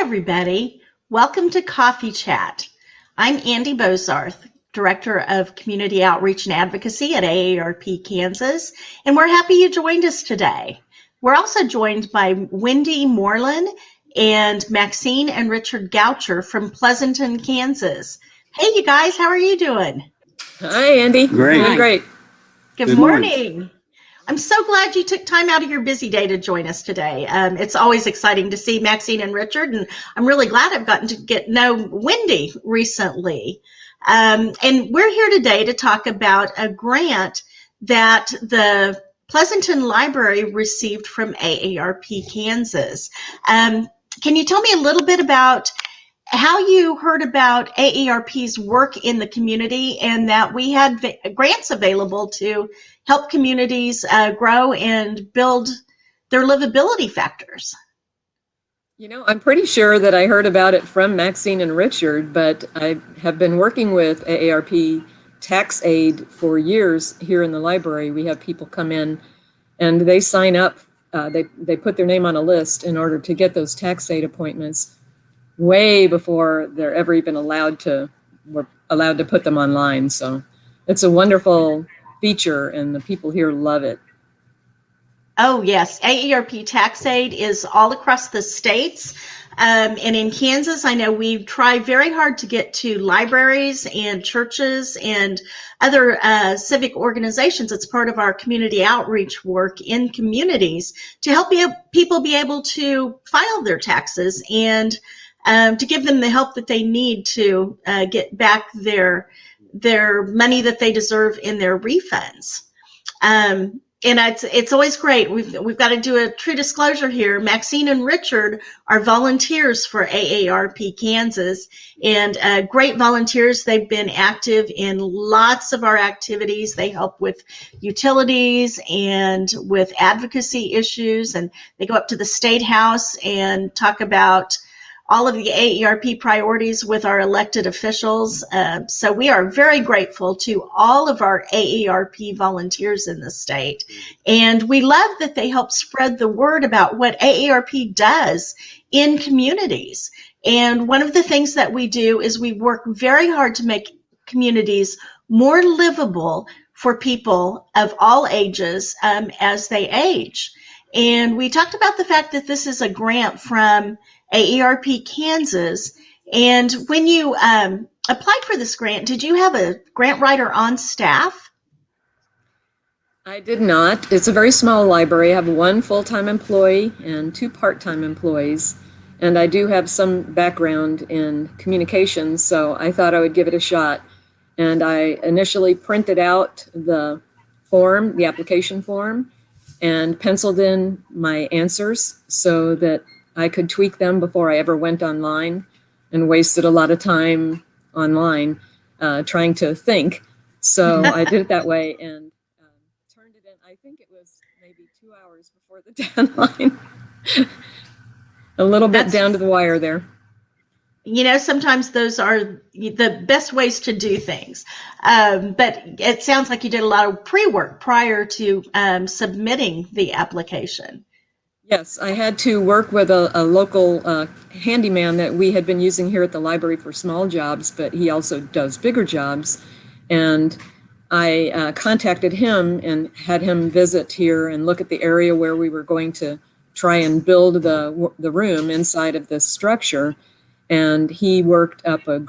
everybody. Welcome to Coffee Chat. I'm Andy Bozarth, Director of Community Outreach and Advocacy at AARP Kansas, and we're happy you joined us today. We're also joined by Wendy, Morlan, and Maxine and Richard Goucher from Pleasanton, Kansas. Hey, you guys, how are you doing? Hi, Andy. Great. Great. Good morning. I'm so glad you took time out of your busy day to join us today. It's always exciting to see Maxine and Richard, and I'm really glad I've gotten to get to know Wendy recently. And we're here today to talk about a grant that the Pleasanton Library received from AARP Kansas. Can you tell me a little bit about how you heard about AARP's work in the community and that we had grants available to help communities grow and build their livability factors? You know, I'm pretty sure that I heard about it from Maxine and Richard, but I have been working with AARP Tax Aid for years here in the library. We have people come in and they sign up, they put their name on a list in order to get those tax aid appointments way before they're ever even we're allowed to put them online. So it's a wonderful feature and the people here love it. Oh, yes. AARP Tax Aid is all across the states. And in Kansas, I know we try very hard to get to libraries and churches and other civic organizations. It's part of our community outreach work in communities to help people be able to file their taxes and to give them the help that they need to get back their money that they deserve in their refunds. And it's always great. We've got to do a true disclosure here. Maxine and Richard are volunteers for AARP Kansas, and great volunteers. They've been active in lots of our activities. They help with utilities and with advocacy issues, and they go up to the State House and talk about all of the AARP priorities with our elected officials. So we are very grateful to all of our AARP volunteers in the state. And we love that they help spread the word about what AARP does in communities. And one of the things that we do is we work very hard to make communities more livable for people of all ages as they age. And we talked about the fact that this is a grant from AARP Kansas. And when you applied for this grant, did you have a grant writer on staff? I did not. It's a very small library. I have one full-time employee and two part-time employees. And I do have some background in communications, so I thought I would give it a shot. And I initially printed out the form, the application form, and penciled in my answers so that I could tweak them before I ever went online, and wasted a lot of time online trying to think. So I did it that way and turned it in. I think it was maybe 2 hours before the deadline. A little bit down to the wire there. You know, sometimes those are the best ways to do things. But it sounds like you did a lot of pre-work prior to submitting the application. Yes, I had to work with a local handyman that we had been using here at the library for small jobs, but he also does bigger jobs. And I contacted him and had him visit here and look at the area where we were going to try and build the room inside of this structure. And he worked up a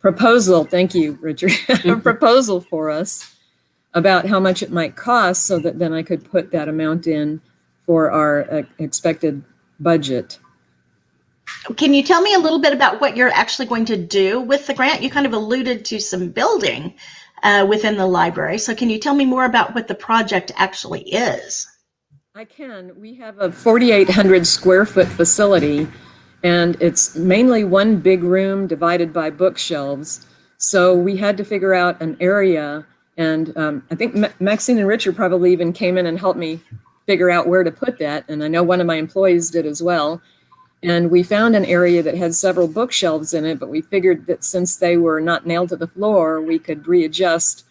proposal. Thank you, Richard. A proposal for us about how much it might cost so that then I could put that amount in for our expected budget. Can you tell me a little bit about what you're actually going to do with the grant? You kind of alluded to some building within the library. So can you tell me more about what the project actually is? I can. We have a 4,800 square foot facility, and it's mainly one big room divided by bookshelves. So we had to figure out an area. And I think Maxine and Richard probably even came in and helped me figure out where to put that. And I know one of my employees did as well. And we found an area that had several bookshelves in it, but we figured that since they were not nailed to the floor, we could readjust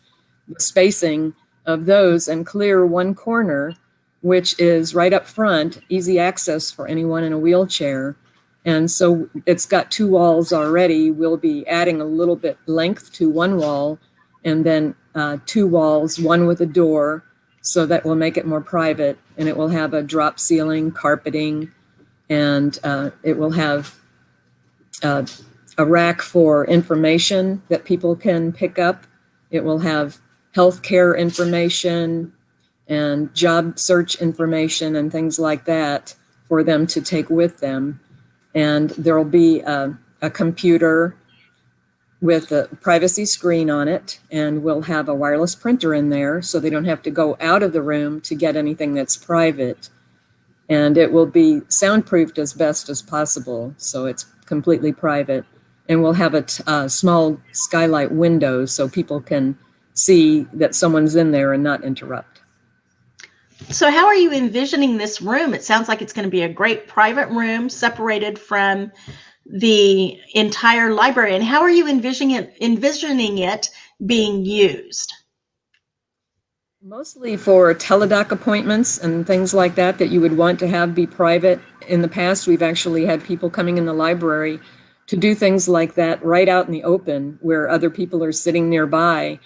the spacing of those and clear one corner which is right up front, easy access for anyone in a wheelchair. And so it's got 2 walls already. We'll be adding a little bit length to one wall, and then 2 walls, one with a door, so that will make it more private. And it will have a drop ceiling, carpeting, and it will have a rack for information that people can pick up. It will have healthcare information and job search information and things like that for them to take with them. And there will be a computer with a privacy screen on it, and we'll have a wireless printer in there so they don't have to go out of the room to get anything that's private. And it will be soundproofed as best as possible, so it's completely private. And we'll have a small skylight window so people can see that someone's in there and not interrupt. So how are you envisioning this room? It sounds like it's going to be a great private room separated from the entire library. And how are you envisioning it being used? Mostly for teledoc appointments and things like that you would want to have be private. In the past, we've actually had people coming in the library to do things like that right out in the open where other people are sitting nearby.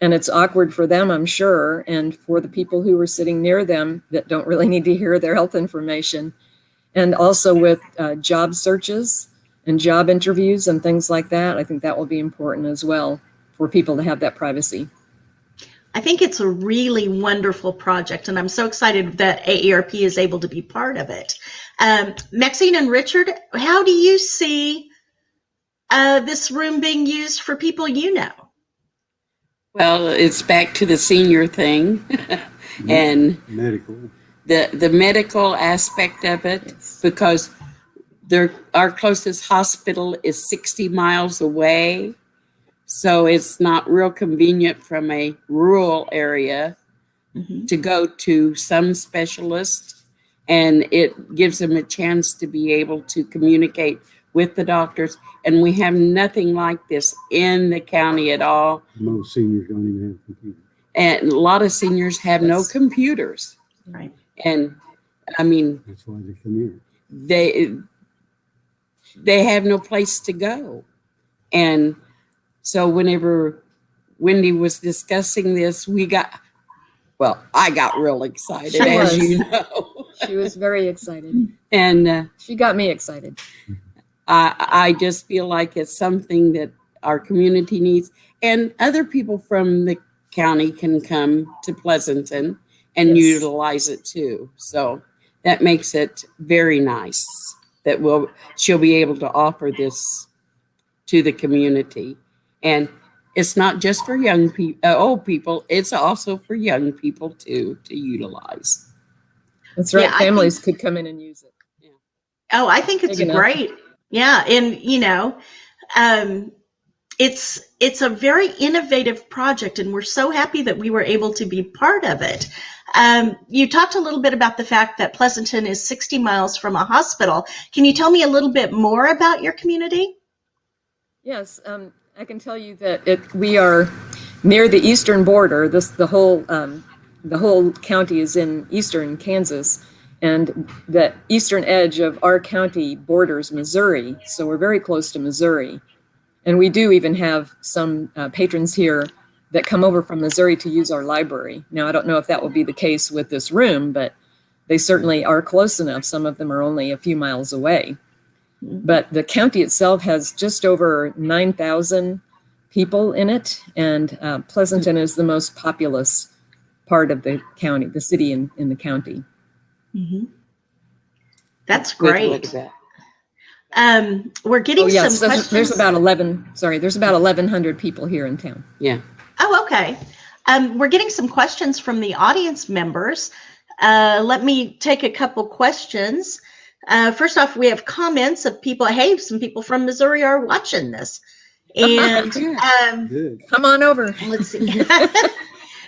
And it's awkward for them, I'm sure, and for the people who are sitting near them that don't really need to hear their health information. And also with job searches and job interviews and things like that, I think that will be important as well for people to have that privacy. I think it's a really wonderful project, and I'm so excited that AARP is able to be part of it. Maxine and Richard, how do you see this room being used for people you know? Well, it's back to the senior thing and medical. The medical aspect of it, Yes. because our closest hospital is 60 miles away. So it's not real convenient from a rural area to go to some specialist, and it gives them a chance to be able to communicate with the doctors. And we have nothing like this in the county at all. Most seniors don't even have computers. And a lot of seniors have no Yes. computers. Right. And I mean, That's why they come here. they have no place to go. And so whenever Wendy was discussing this, I got real excited, She as was. you know. She was very excited. And She got me excited. I just feel like it's something that our community needs. And other people from the county can come to Pleasanton and Yes. utilize it too. So that makes it very nice that she'll be able to offer this to the community. And it's not just for young people, old people, it's also for young people too, to utilize. That's right. Yeah, Families could come in and use it. Oh, I think it's Big enough. great. Yeah. And, it's a very innovative project, and we're so happy that we were able to be part of it. You talked a little bit about the fact that Pleasanton is 60 miles from a hospital. Can you tell me a little bit more about your community? Yes, I can tell you that we are near the eastern border. The whole county is in eastern Kansas, and the eastern edge of our county borders Missouri. So we're very close to Missouri, and we do even have some patrons here that come over from Missouri to use our library. Now, I don't know if that will be the case with this room, but they certainly are close enough. Some of them are only a few miles away. But the county itself has just over 9,000 people in it, and Pleasanton is the most populous part of the county, the city in the county. Mm-hmm. That's Good great. look at that. We're getting some questions. There's about 1,100 people here in town. Yeah. Oh, okay. We're getting some questions from the audience members. Let me take a couple questions. First off, we have comments of people. Hey, some people from Missouri are watching this. And Good. Come on over. let's see.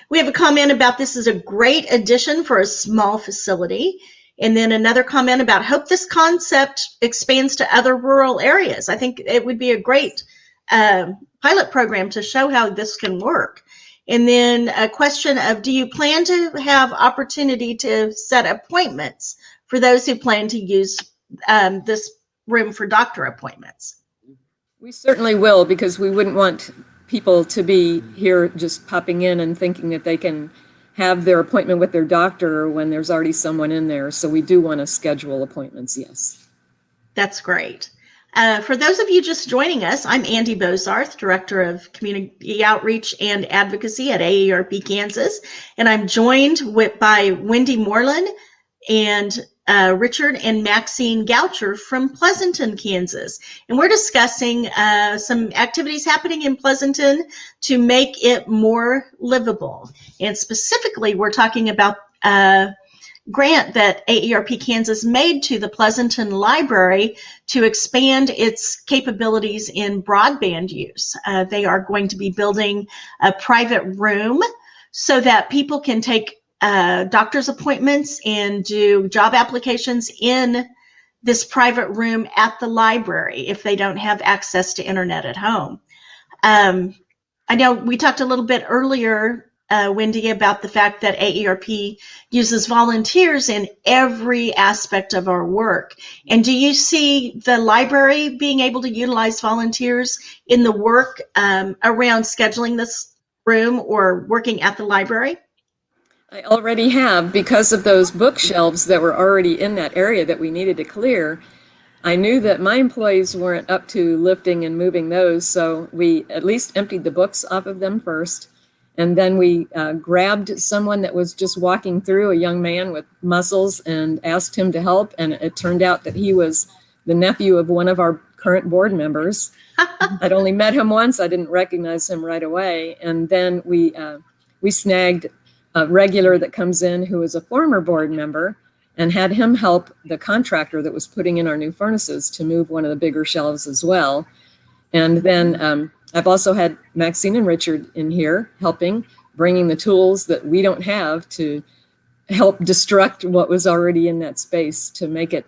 We have a comment about this is a great addition for a small facility. And then another comment about hope this concept expands to other rural areas. I think it would be a great pilot program to show how this can work. And then a question of, do you plan to have opportunity to set appointments for those who plan to use this room for doctor appointments? We certainly will, because we wouldn't want people to be here just popping in and thinking that they can have their appointment with their doctor when there's already someone in there. So we do want to schedule appointments, yes. That's great. For those of you just joining us, I'm Andy Bozarth, Director of Community Outreach and Advocacy at AARP Kansas, and I'm joined by Wendy Morlan and Richard and Maxine Goucher from Pleasanton, Kansas. And we're discussing some activities happening in Pleasanton to make it more livable. And specifically, we're talking about grant that AARP Kansas made to the Pleasanton Library to expand its capabilities in broadband use. They are going to be building a private room so that people can take doctor's appointments and do job applications in this private room at the library if they don't have access to internet at home. I know we talked a little bit earlier, Wendy, about the fact that AARP uses volunteers in every aspect of our work. And do you see the library being able to utilize volunteers in the work around scheduling this room or working at the library? I already have, because of those bookshelves that were already in that area that we needed to clear. I knew that my employees weren't up to lifting and moving those, so we at least emptied the books off of them first. And then we grabbed someone that was just walking through, a young man with muscles, and asked him to help. And it turned out that he was the nephew of one of our current board members. I'd only met him once. I didn't recognize him right away. And then we snagged a regular that comes in who is a former board member and had him help the contractor that was putting in our new furnaces to move one of the bigger shelves as well. And then I've also had Maxine and Richard in here helping, bringing the tools that we don't have to help destruct what was already in that space to make it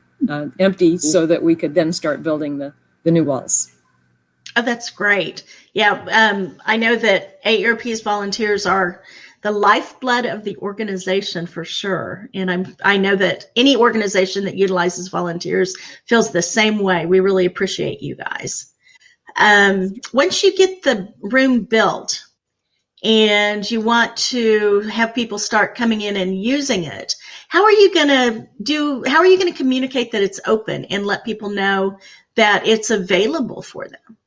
empty so that we could then start building the new walls. Oh, that's great. Yeah, I know that AARP's volunteers are the lifeblood of the organization for sure. And I know that any organization that utilizes volunteers feels the same way. We really appreciate you guys. Once you get the room built and you want to have people start coming in and using it, how are you going to communicate that it's open and let people know that it's available for them?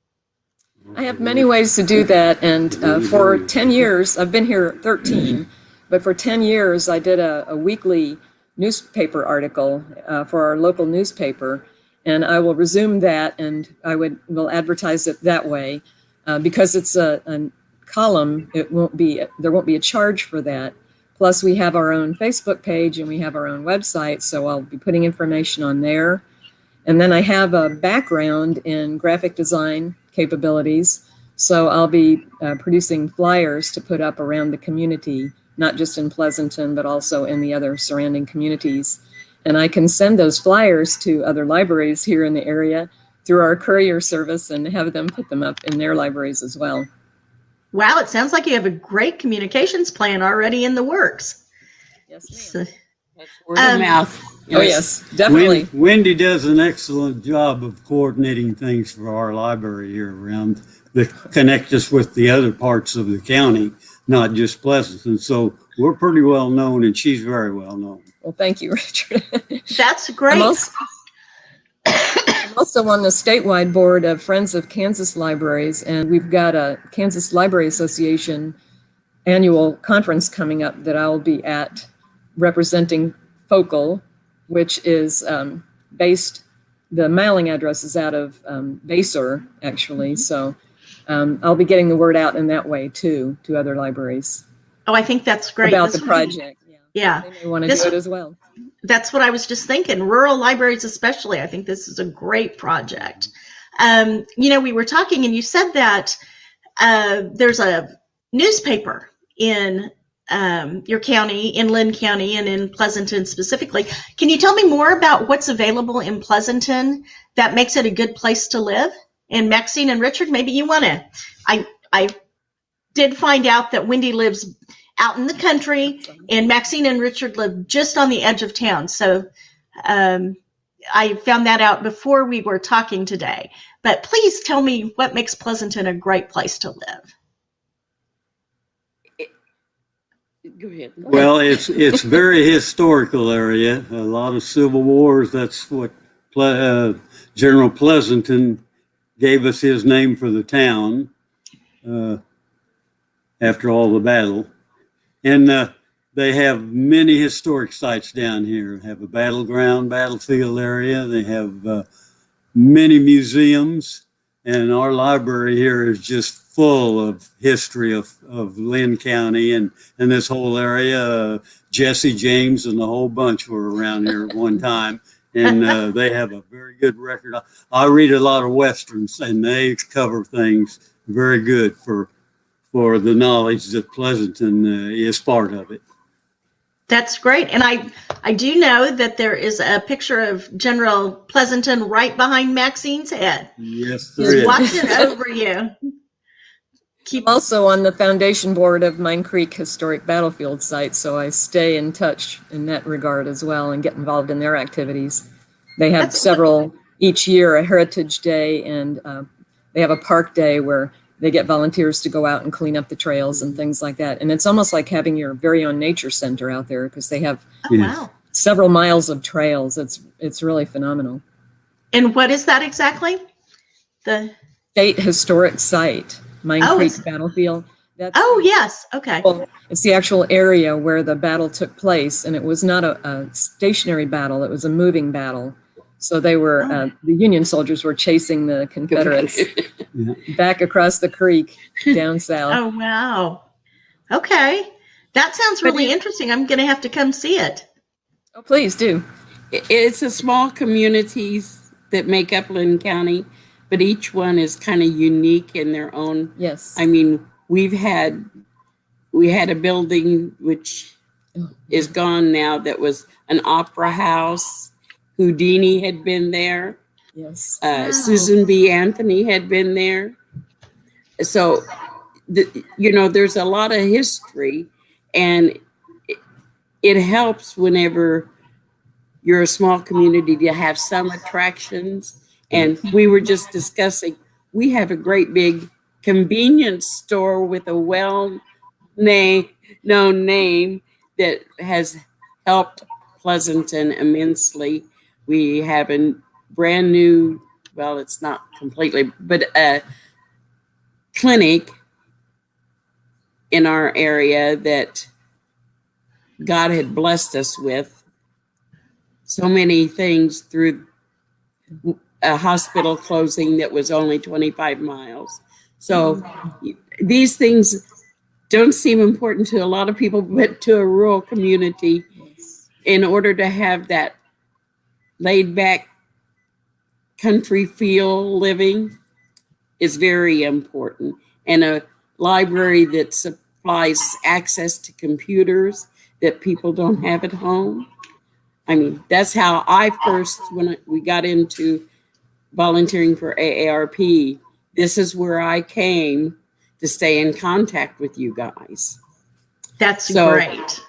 I have many ways to do that, and for 10 years, I've been here 13, but for 10 years I did a weekly newspaper article for our local newspaper, and I will resume that, and will advertise it that way. Because it's a column, there won't be a charge for that. Plus we have our own Facebook page and we have our own website, so I'll be putting information on there. And then I have a background in graphic design capabilities, so I'll be producing flyers to put up around the community, not just in Pleasanton, but also in the other surrounding communities. And I can send those flyers to other libraries here in the area through our courier service and have them put them up in their libraries as well. Wow, it sounds like you have a great communications plan already in the works. Yes, ma'am. That's word of mouth. Oh, yes, definitely. Wendy does an excellent job of coordinating things for our library here around that connect us with the other parts of the county, not just Pleasanton. So we're pretty well known, and she's very well known. Well, thank you, Richard. That's great. I'm also on the statewide board of Friends of Kansas Libraries, and we've got a Kansas Library Association annual conference coming up that I'll be at representing Focal, which is the mailing address is out of Basor, actually. So I'll be getting the word out in that way, too, to other libraries. Oh, I think that's great. About the project. Yeah. They may want to do it as well. That's what I was just thinking. Rural libraries especially. I think this is a great project. We were talking and you said that there's a newspaper in your county, in Linn County and in Pleasanton specifically. Can you tell me more about what's available in Pleasanton that makes it a good place to live? And Maxine and Richard, maybe you want to. I did find out that Wendy lives out in the country, and Maxine and Richard live just on the edge of town. So I found that out before we were talking today. But please tell me what makes Pleasanton a great place to live. Go ahead. Well, it's very historical area. A lot of civil wars. That's what General Pleasanton gave us his name for the town after all the battle. And they have many historic sites down here. They have a battlefield area. They have many museums. And our library here is just full of history of Linn County and this whole area. Jesse James and the whole bunch were around here at one time. And they have a very good record. I read a lot of Westerns, and they cover things very good for the knowledge that Pleasanton is part of it. That's great. And I do know that there is a picture of General Pleasanton right behind Maxine's head. Yes, there He's is. watching over you. I'm also on the foundation board of Mine Creek Historic Battlefield Site, so I stay in touch in that regard as well and get involved in their activities. They have That's several each year, a Heritage Day, and they have a Park Day where they get volunteers to go out and clean up the trails and things like that. And it's almost like having your very own nature center out there because they have Oh, wow. several miles of trails. It's really phenomenal. And what is that exactly? The State Historic Site, Mine Oh, Creek it's- Battlefield. That's yes. Okay. well, it's the actual area where the battle took place, and it was not a stationary battle, it was a moving battle. So they were, the Union soldiers were chasing the Confederates back across the creek down south. Oh, wow. Okay. That sounds really interesting. I'm going to have to come see it. Oh, please do. It's a small communities that make up Linn County, but each one is kind of unique in their own. Yes. I mean, we had a building which is gone now that was an opera house. Houdini had been there. Yes. Susan B. Anthony had been there. So, there's a lot of history, and it helps whenever you're a small community to have some attractions. And we were just discussing, we have a great big convenience store with a well-known name that has helped Pleasanton immensely. We have a brand new, well, it's not completely, but a clinic in our area that God had blessed us with so many things through a hospital closing that was only 25 miles. So these things don't seem important to a lot of people, but to a rural community, in order to have that laid back country feel living is very important. And a library that supplies access to computers that people don't have at home. I mean, that's how I first, when we got into volunteering for AARP, this is where I came to stay in contact with you guys. That's So, great.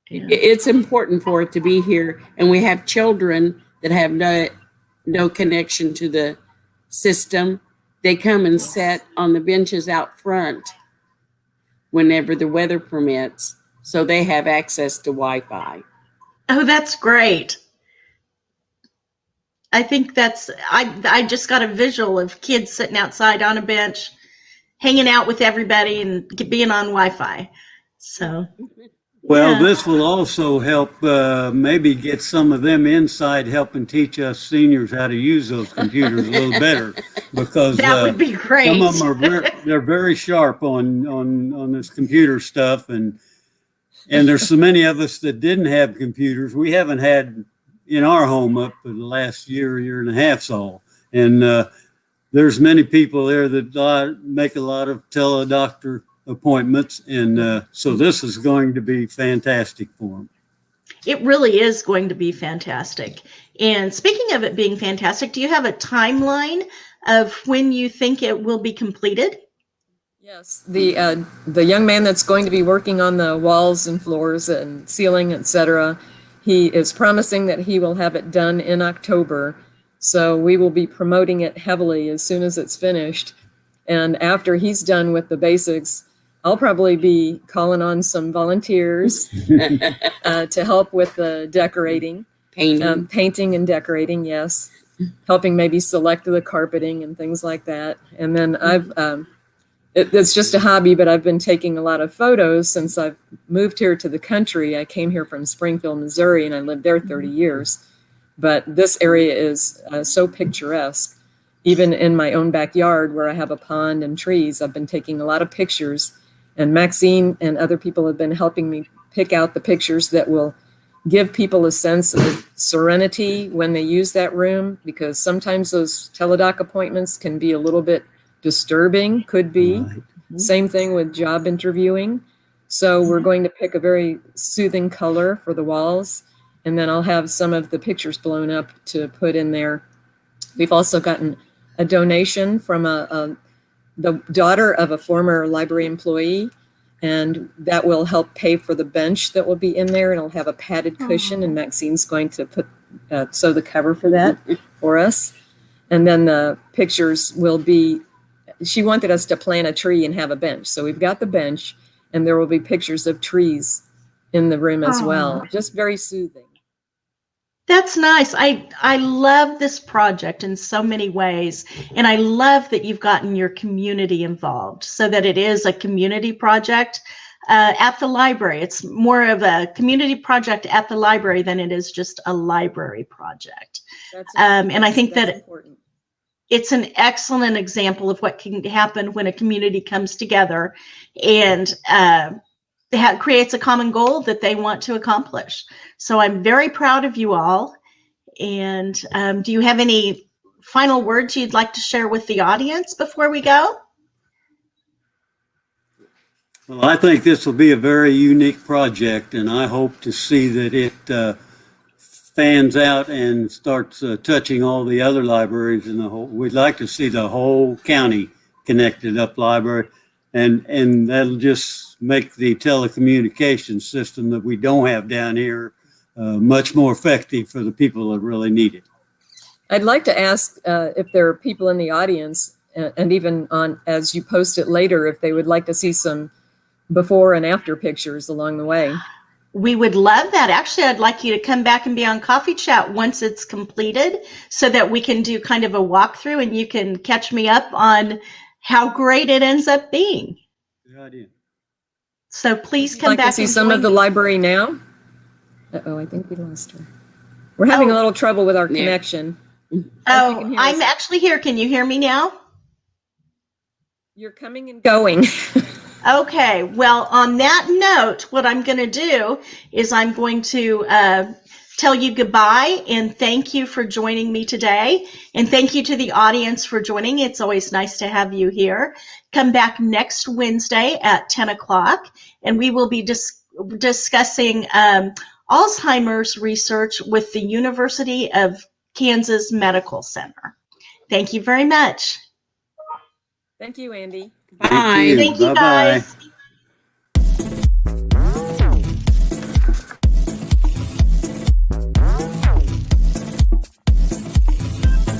Yeah. It's important for it to be here. And we have children that have no connection to the system. They come and sit on the benches out front whenever the weather permits. So they have access to Wi-Fi. Oh, that's great. I think I just got a visual of kids sitting outside on a bench, hanging out with everybody and being on Wi-Fi. So, Well, yeah. this will also help maybe get some of them inside helping teach us seniors how to use those computers a little better, because that would be great. some of them they're very sharp on this computer stuff, and there's so many of us that didn't have computers. We haven't had in our home up for the last year and a half, so, and there's many people there that make a lot of teledoctor appointments, and so this is going to be fantastic for them. It really is going to be fantastic. And speaking of it being fantastic, do you have a timeline of when you think it will be completed? Yes, the young man that's going to be working on the walls and floors and ceiling, etc., he is promising that he will have it done in October. So we will be promoting it heavily as soon as it's finished. And after he's done with the basics, I'll probably be calling on some volunteers to help with the decorating. Painting and decorating, yes. Helping maybe select the carpeting and things like that. And then it's just a hobby, but I've been taking a lot of photos since I've moved here to the country. I came here from Springfield, Missouri, and I lived there 30 years. But this area is so picturesque. Even in my own backyard where I have a pond and trees, I've been taking a lot of pictures. And Maxine and other people have been helping me pick out the pictures that will give people a sense of serenity when they use that room, because sometimes those teledoc appointments can be a little bit disturbing, could be. Right. Same thing with job interviewing. So we're going to pick a very soothing color for the walls, and then I'll have some of the pictures blown up to put in there. We've also gotten a donation from the daughter of a former library employee, and that will help pay for the bench that will be in there, and it'll have a padded cushion, and Maxine's going to sew the cover for that for us. And then the pictures will be, she wanted us to plant a tree and have a bench. So we've got the bench, and there will be pictures of trees in the room as well. Just very soothing. That's nice. I love this project in so many ways. And I love that you've gotten your community involved so that it is a community project at the library. It's more of a community project at the library than it is just a library project. And I think that important. It's an excellent example of what can happen when a community comes together and creates a common goal that they want to accomplish. So I'm very proud of you all. And do you have any final words you'd like to share with the audience before we go? Well, I think this will be a very unique project, and I hope to see that it fans out and starts touching all the other libraries in the whole. We'd like to see the whole county connected up library, and that'll just make the telecommunications system that we don't have down here much more effective for the people that really need it. I'd like to ask if there are people in the audience, and even on as you post it later, if they would like to see some before and after pictures along the way. We would love that. Actually, I'd like you to come back and be on Coffee Chat once it's completed so that we can do kind of a walkthrough and you can catch me up on how great it ends up being. Good idea. So please come back. To see some of the library now? Uh-oh, I think we lost her. We're having a little trouble with our connection. Oh, I'm actually here. Can you hear me now? You're coming and going. Okay, well, on that note, what I'm going to do is I'm going to tell you goodbye and thank you for joining me today. And thank you to the audience for joining. It's always nice to have you here. Come back next Wednesday at 10 o'clock, and we will be discussing Alzheimer's research with the University of Kansas Medical Center. Thank you very much. Thank you, Andy. Bye. Thank you, guys.